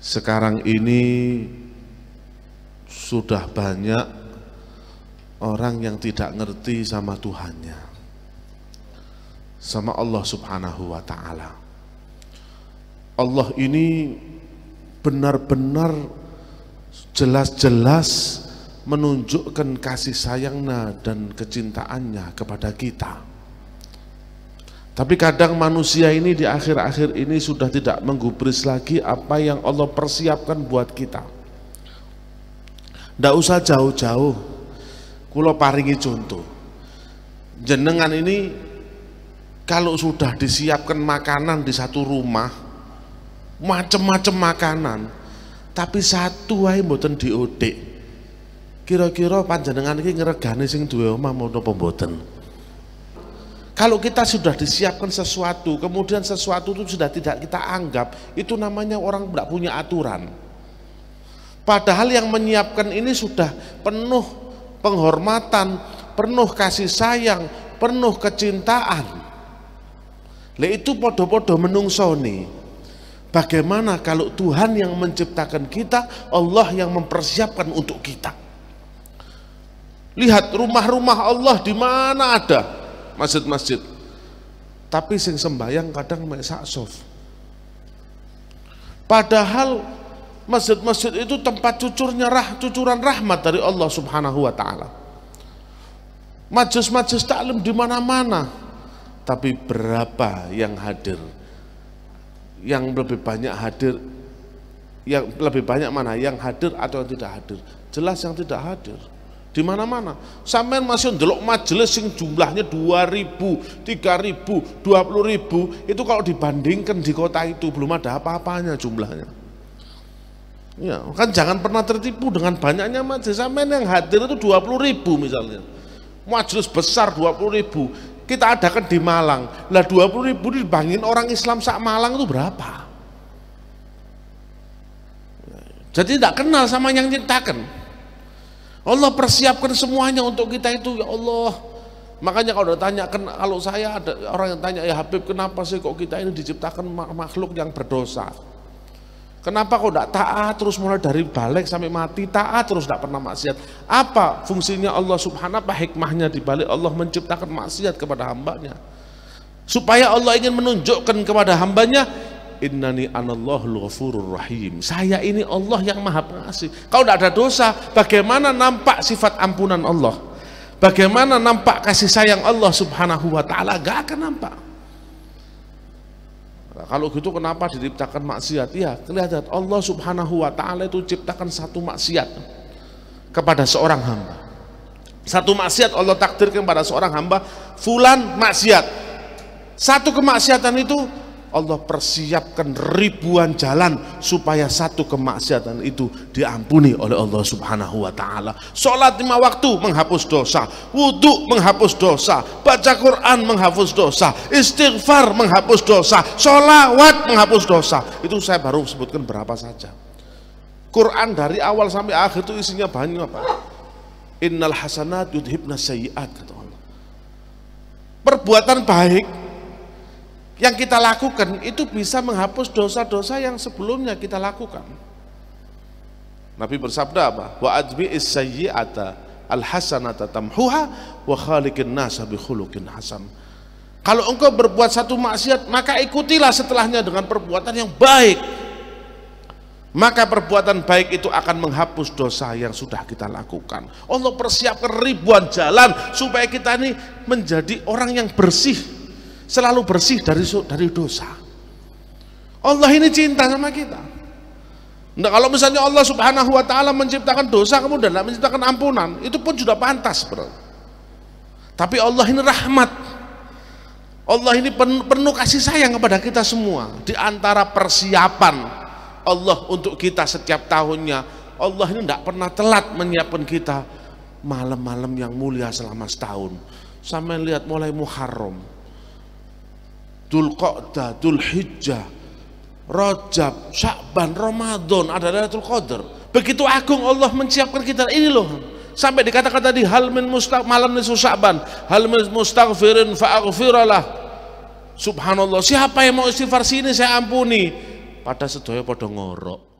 Sekarang ini sudah banyak orang yang tidak ngerti sama Tuhannya, sama Allah Subhanahu wa Ta'ala. Allah ini benar-benar jelas-jelas menunjukkan kasih sayangnya dan kecintaannya kepada kita. Tapi kadang manusia ini di akhir-akhir ini sudah tidak menggubris lagi apa yang Allah persiapkan buat kita. Ndak usah jauh-jauh, kula paringi contoh. Jenengan ini kalau sudah disiapkan makanan di satu rumah, macem-macem makanan, tapi satu wae mboten diodik, kira-kira panjenengan iki ngregani sing duwe omah menapa mboten? Kalau kita sudah disiapkan sesuatu, kemudian sesuatu itu sudah tidak kita anggap, itu namanya orang tidak punya aturan. Padahal yang menyiapkan ini sudah penuh penghormatan, penuh kasih sayang, penuh kecintaan. Lah itu podo-podo menungsoni. Bagaimana kalau Tuhan yang menciptakan kita, Allah yang mempersiapkan untuk kita. Lihat rumah-rumah Allah di mana ada masjid-masjid, tapi sing sembayang kadang mek saksof. Padahal masjid-masjid itu tempat cucuran rahmat dari Allah Subhanahu wa Ta'ala. Majelis-majelis taklim di mana-mana, tapi berapa yang hadir? Yang lebih banyak hadir, yang lebih banyak mana? Yang hadir atau yang tidak hadir? Jelas yang tidak hadir. Di mana-mana sampean masih ndelok majelis sing jumlahnya 2.000, 3.000, 20.000, itu kalau dibandingkan di kota itu belum ada apa-apanya jumlahnya. Ya, kan jangan pernah tertipu dengan banyaknya majelis. Sampean yang hadir itu 20.000 misalnya. Majelis besar 20.000. Kita adakan di Malang. Lah 20.000 dibandingin orang Islam sak Malang itu berapa? Jadi tidak kenal sama yang ciptakan. Allah persiapkan semuanya untuk kita itu, ya Allah. Makanya kalau ditanyakan, kalau saya ada orang yang tanya, ya Habib, kenapa sih kok kita ini diciptakan makhluk yang berdosa? Kenapa kok tidak taat terus mulai dari balik sampai mati, taat terus tidak pernah maksiat? Apa fungsinya Allah Subhanahu, apa hikmahnya di balik Allah menciptakan maksiat kepada hambanya? Supaya Allah ingin menunjukkan kepada hambanya, innani anallahu ghafurur rahim. Saya ini Allah yang maha pengasih. Kalau tidak ada dosa, bagaimana nampak sifat ampunan Allah? Bagaimana nampak kasih sayang Allah Subhanahu wa Ta'ala? Gak akan nampak. Nah, kalau gitu kenapa diciptakan maksiat? Ya, kelihatan Allah Subhanahu wa Ta'ala itu ciptakan satu maksiat kepada seorang hamba. Satu maksiat Allah takdirkan pada seorang hamba, fulan maksiat. Satu kemaksiatan itu Allah persiapkan ribuan jalan supaya satu kemaksiatan itu diampuni oleh Allah Subhanahu wa Ta'ala. Sholat 5 waktu menghapus dosa, wudhu menghapus dosa, baca Quran menghapus dosa, istighfar menghapus dosa, sholawat menghapus dosa. Itu saya baru sebutkan berapa saja. Quran dari awal sampai akhir itu isinya banyak apa? Innal hasanat yudhibna sayyi'at, kata Allah. Perbuatan baik yang kita lakukan itu bisa menghapus dosa-dosa yang sebelumnya kita lakukan. Nabi bersabda apa? Wa adbi'is sayyi'ata al-hasanata tamhuha wa khaliqin nasa bi khuluqin hasan. Kalau engkau berbuat satu maksiat, maka ikutilah setelahnya dengan perbuatan yang baik. Maka perbuatan baik itu akan menghapus dosa yang sudah kita lakukan. Allah persiapkan ribuan jalan supaya kita ini menjadi orang yang bersih, selalu bersih dari dosa. Allah ini cinta sama kita. Nah, kalau misalnya Allah Subhanahu wa Ta'ala menciptakan dosa kemudian tidak menciptakan ampunan, itu pun sudah pantas, bro. Tapi Allah ini rahmat. Allah ini penuh kasih sayang kepada kita semua. Di antara persiapan Allah untuk kita setiap tahunnya, Allah ini tidak pernah telat menyiapkan kita malam-malam yang mulia selama setahun. Sampai lihat mulai Muharram, Dzulqa'dah, Dzulhijjah, Rajab, Sya'ban, Ramadan, ada Lailatul Qadar. Begitu agung Allah menyiapkan kita ini loh. Sampai dikatakan tadi hal min malam nisfu Sya'ban, hal min mustaghfirin fa'aghfiralah. Subhanallah, siapa yang mau istighfar sini saya ampuni. Pada sedaya pada ngorok.